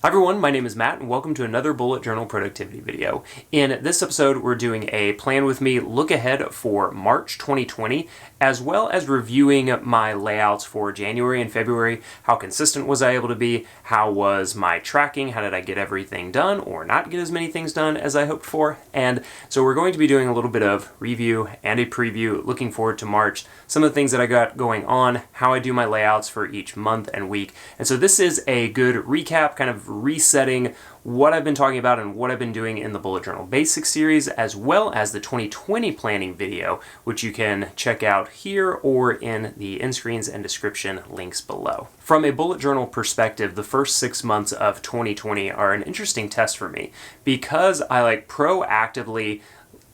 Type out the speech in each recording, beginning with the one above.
Hi everyone, my name is Matt and welcome to another bullet journal productivity video. In this episode, we're doing a plan with me look ahead for March 2020, as well as reviewing my layouts for January and February. How consistent was I able to be? How was my tracking? How did I get everything done or not get as many things done as I hoped for? And so we're going to be doing a little bit of review and a preview looking forward to March, some of the things that I got going on, how I do my layouts for each month and week. And so this is a good recap, kind of resetting what I've been talking about and what I've been doing in the Bullet Journal Basics series, as well as the 2020 planning video, which you can check out here or in the end screens and description links below. From a bullet journal perspective, the first 6 months of 2020 are an interesting test for me because I proactively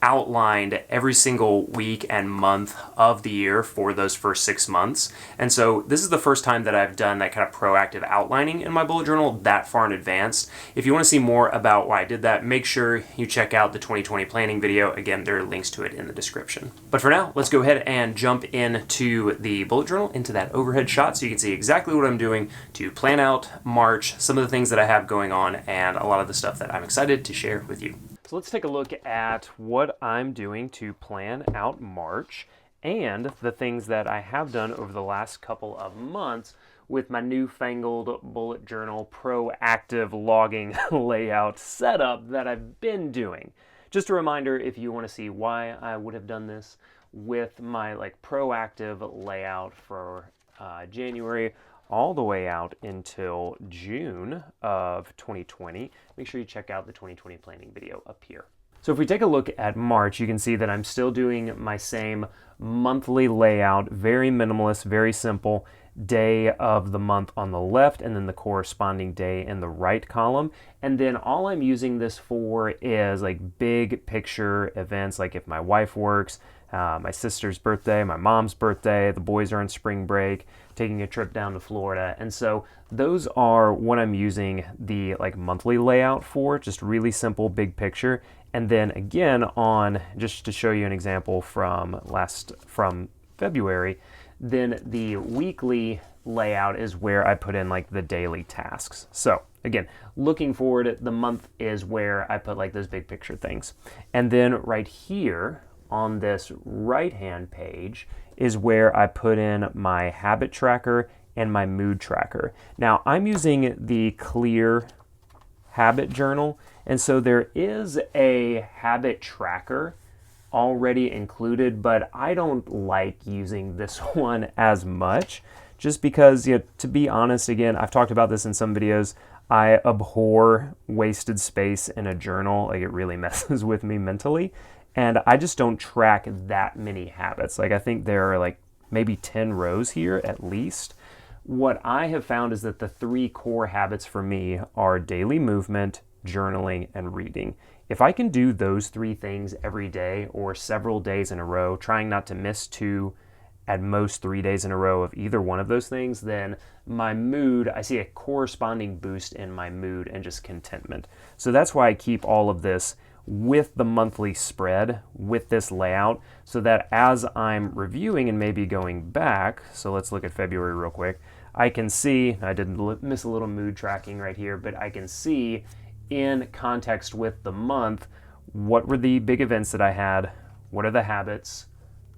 outlined every single week and month of the year for those first 6 months. And so this is the first time that I've done that kind of proactive outlining in my bullet journal that far in advance. If you want to see more about why I did that, make sure you check out the 2020 planning video. Again, there are links to it in the description. But for now, let's go ahead and jump into the bullet journal, into that overhead shot, so you can see exactly what I'm doing to plan out March, some of the things that I have going on, and a lot of the stuff that I'm excited to share with you. So let's take a look at what I'm doing to plan out March and the things that I have done over the last couple of months with my newfangled bullet journal proactive logging layout setup that I've been doing. Just a reminder, if you want to see why I would have done this with my proactive layout for January all the way out until June of 2020, make sure you check out the 2020 planning video up here. So if we take a look at March, you can see that I'm still doing my same monthly layout, very minimalist, very simple, day of the month on the left and then the corresponding day in the right column. And then all I'm using this for is big picture events, like if my wife works, my sister's birthday, my mom's birthday, the boys are on spring break, taking a trip down to Florida. And so those are what I'm using the monthly layout for, just really simple, big picture. And then again, on just to show you an example from February, then the weekly layout is where I put in the daily tasks. So again, looking forward, the month is where I put those big picture things. And then right here on this right-hand page is where I put in my habit tracker and my mood tracker. Now I'm using the Clear habit journal, and so there is a habit tracker already included, but I don't like using this one as much just because, to be honest, again, I've talked about this in some videos, I abhor wasted space in a journal. It really messes with me mentally. And I just don't track that many habits. I think there are maybe 10 rows here at least. What I have found is that the 3 core habits for me are daily movement, journaling, and reading. If I can do those 3 things every day or several days in a row, trying not to miss 2, at most 3 days in a row of either one of those things, then my mood, I see a corresponding boost in my mood and just contentment. So that's why I keep all of this with the monthly spread, with this layout, so that as I'm reviewing and maybe going back, so let's look at February real quick, I can see, I did miss a little mood tracking right here, but I can see in context with the month, what were the big events that I had, what are the habits,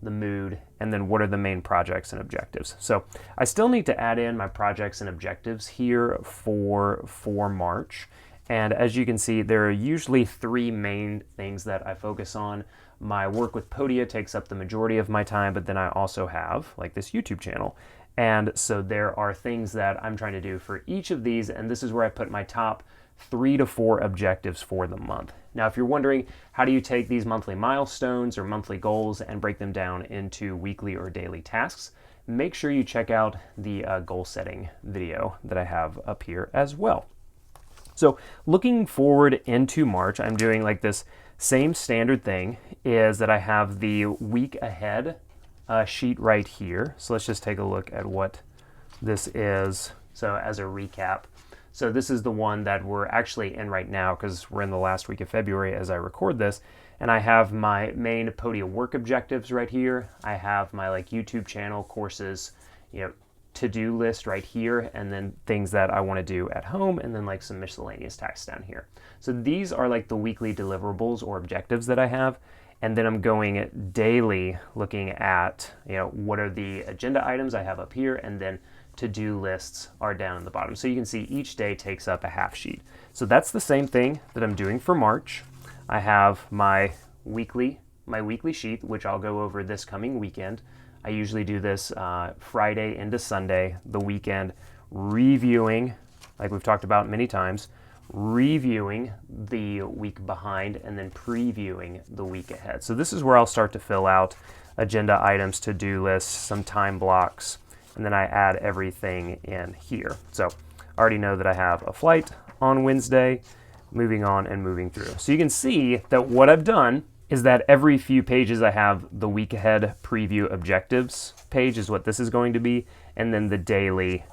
the mood, and then what are the main projects and objectives. So I still need to add in my projects and objectives here for March. And as you can see, there are usually 3 main things that I focus on. My work with Podia takes up the majority of my time, but then I also have this YouTube channel. And so there are things that I'm trying to do for each of these, and this is where I put my top 3 to 4 objectives for the month. Now, if you're wondering, how do you take these monthly milestones or monthly goals and break them down into weekly or daily tasks? Make sure you check out the goal setting video that I have up here as well. So looking forward into March, I'm doing this same standard thing, is that I have the week ahead sheet right here. So let's just take a look at what this is. So as a recap, so this is the one that we're actually in right now because we're in the last week of February as I record this. And I have my main Podia work objectives right here. I have my YouTube channel courses, to-do list right here, and then things that I want to do at home, and then like some miscellaneous tasks down here. So these are like the weekly deliverables or objectives that I have. And then I'm going daily looking at, what are the agenda items I have up here, and then to-do lists are down in the bottom. So you can see each day takes up a half sheet. So that's the same thing that I'm doing for March. I have my weekly sheet, which I'll go over this coming weekend. I usually do this Friday into Sunday, the weekend, reviewing, like we've talked about many times, reviewing the week behind, and then previewing the week ahead. So this is where I'll start to fill out agenda items, to-do lists, some time blocks, and then I add everything in here. So I already know that I have a flight on Wednesday, moving on and moving through. So you can see that what I've done is that every few pages I have the week ahead preview objectives page is what this is going to be, and then the daily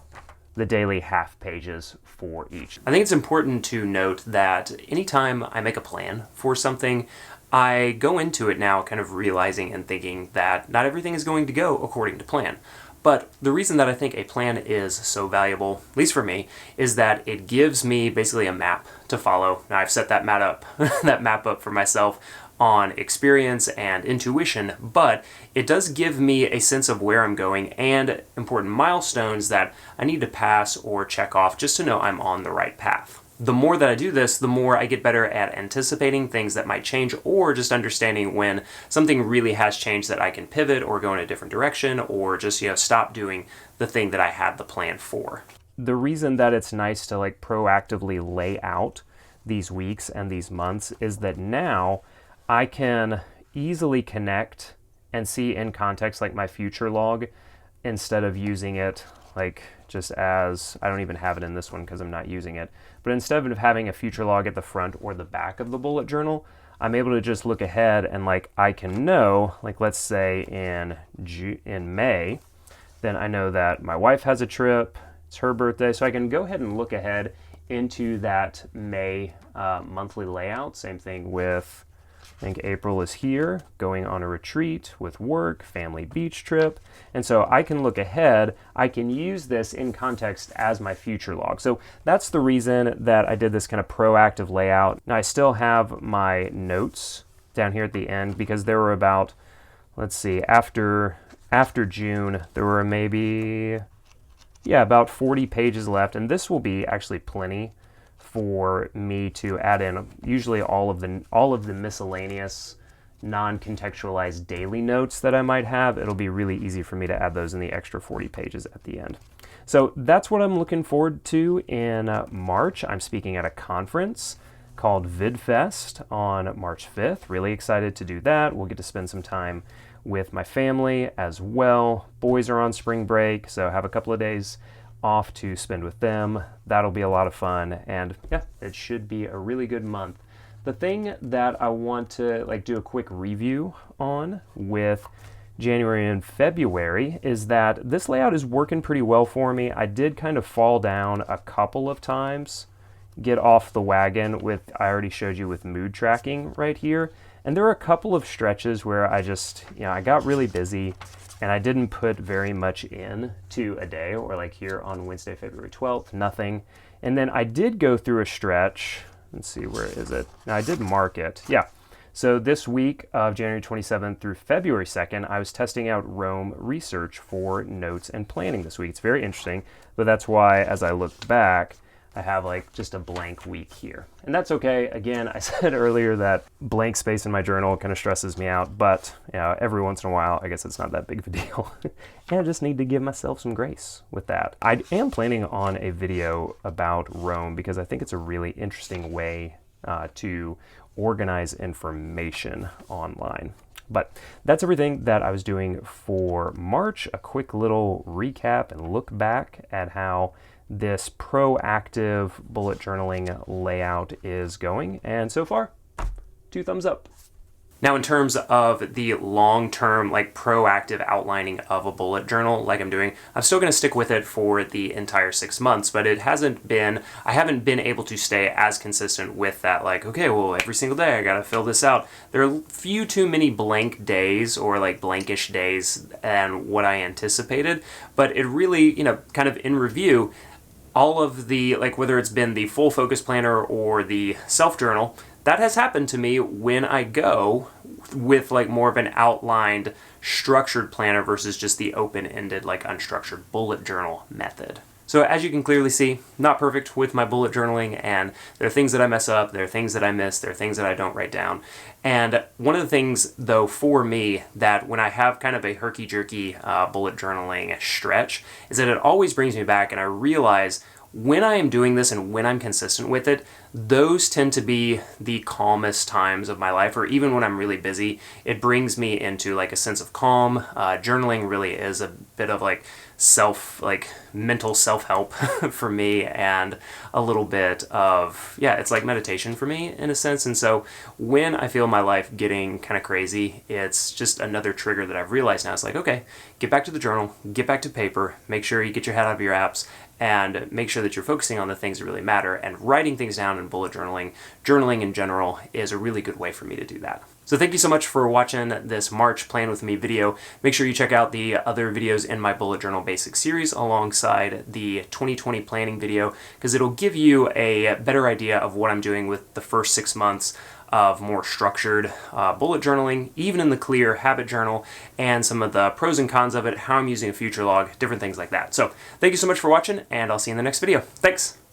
half pages for each. I think it's important to note that anytime I make a plan for something, I go into it now kind of realizing and thinking that not everything is going to go according to plan. But the reason that I think a plan is so valuable, at least for me, is that it gives me basically a map to follow. Now I've set that map up for myself on experience and intuition, but it does give me a sense of where I'm going and important milestones that I need to pass or check off just to know I'm on the right path. The more that I do this, the more I get better at anticipating things that might change, or just understanding when something really has changed that I can pivot or go in a different direction, or just stop doing the thing that I had the plan for. The reason that it's nice to like proactively lay out these weeks and these months is that now I can easily connect and see in context like my future log, instead of using it like just as, I don't even have it in this one because I'm not using it, but instead of having a future log at the front or the back of the bullet journal, I'm able to just look ahead and like I can know, like let's say in May, then I know that my wife has a trip, it's her birthday, so I can go ahead and look ahead into that May monthly layout. Same thing with, I think April is here, going on a retreat with work, family beach trip. And so I can look ahead, I can use this in context as my future log. So that's the reason that I did this kind of proactive layout. Now I still have my notes down here at the end because there were about, let's see, after June, there were maybe, about 40 pages left. And this will be actually plenty for me to add in usually all of the miscellaneous non-contextualized daily notes that I might have. It'll be really easy for me to add those in the extra 40 pages at the end. So that's what I'm looking forward to in March. I'm speaking at a conference called VidFest on March 5th. Really excited to do that. We'll get to spend some time with my family as well. Boys are on spring break, so have a couple of days off to spend with them. That'll be a lot of fun, and it should be a really good month. The thing that I want to do a quick review on with January and February is that this layout is working pretty well for me. I did kind of fall down a couple of times, get off the wagon with, I already showed you with mood tracking right here, and there are a couple of stretches where I just, I got really busy and I didn't put very much in to a day, or like here on Wednesday, February 12th, nothing. And then I did go through a stretch. Let's see, where is it? Now I did mark it. So this week of January 27th through February 2nd, I was testing out Rome research for notes and planning this week. It's very interesting, but that's why as I look back, I have just a blank week here. And that's okay. Again, I said earlier that blank space in my journal kind of stresses me out, but every once in a while, I guess it's not that big of a deal. And I just need to give myself some grace with that. I am planning on a video about Rome because I think it's a really interesting way to organize information online. But that's everything that I was doing for March. A quick little recap and look back at how this proactive bullet journaling layout is going. And so far, 2 thumbs up. Now, in terms of the long-term, like proactive outlining of a bullet journal, like I'm doing, I'm still going to stick with it for the entire 6 months, but I haven't been able to stay as consistent with that. Like, okay, well, every single day I got to fill this out. There are few too many blank days or like blankish days than what I anticipated, but it really, kind of in review, all of the, like whether it's been the full focus planner or the self-journal, that has happened to me when I go with like more of an outlined, structured planner versus just the open-ended, like unstructured bullet journal method. So as you can clearly see, not perfect with my bullet journaling, and there are things that I mess up, there are things that I miss, there are things that I don't write down. And one of the things, though, for me, that when I have kind of a herky-jerky bullet journaling stretch, is that it always brings me back, and I realize when I am doing this and when I'm consistent with it, those tend to be the calmest times of my life, or even when I'm really busy, it brings me into like a sense of calm. Journaling really is a bit of like mental self-help for me, and a little bit of, it's like meditation for me in a sense. And so when I feel my life getting kind of crazy, it's just another trigger that I've realized now. It's like, okay, get back to the journal, get back to paper, make sure you get your head out of your apps, and make sure that you're focusing on the things that really matter. And writing things down in bullet journaling in general, is a really good way for me to do that. So thank you so much for watching this March Plan With Me video. Make sure you check out the other videos in my bullet journal basics series alongside the 2020 planning video, because it'll give you a better idea of what I'm doing with the first 6 months of more structured bullet journaling, even in the clear habit journal, and some of the pros and cons of it, how I'm using a future log, different things like that. So thank you so much for watching, and I'll see you in the next video. Thanks!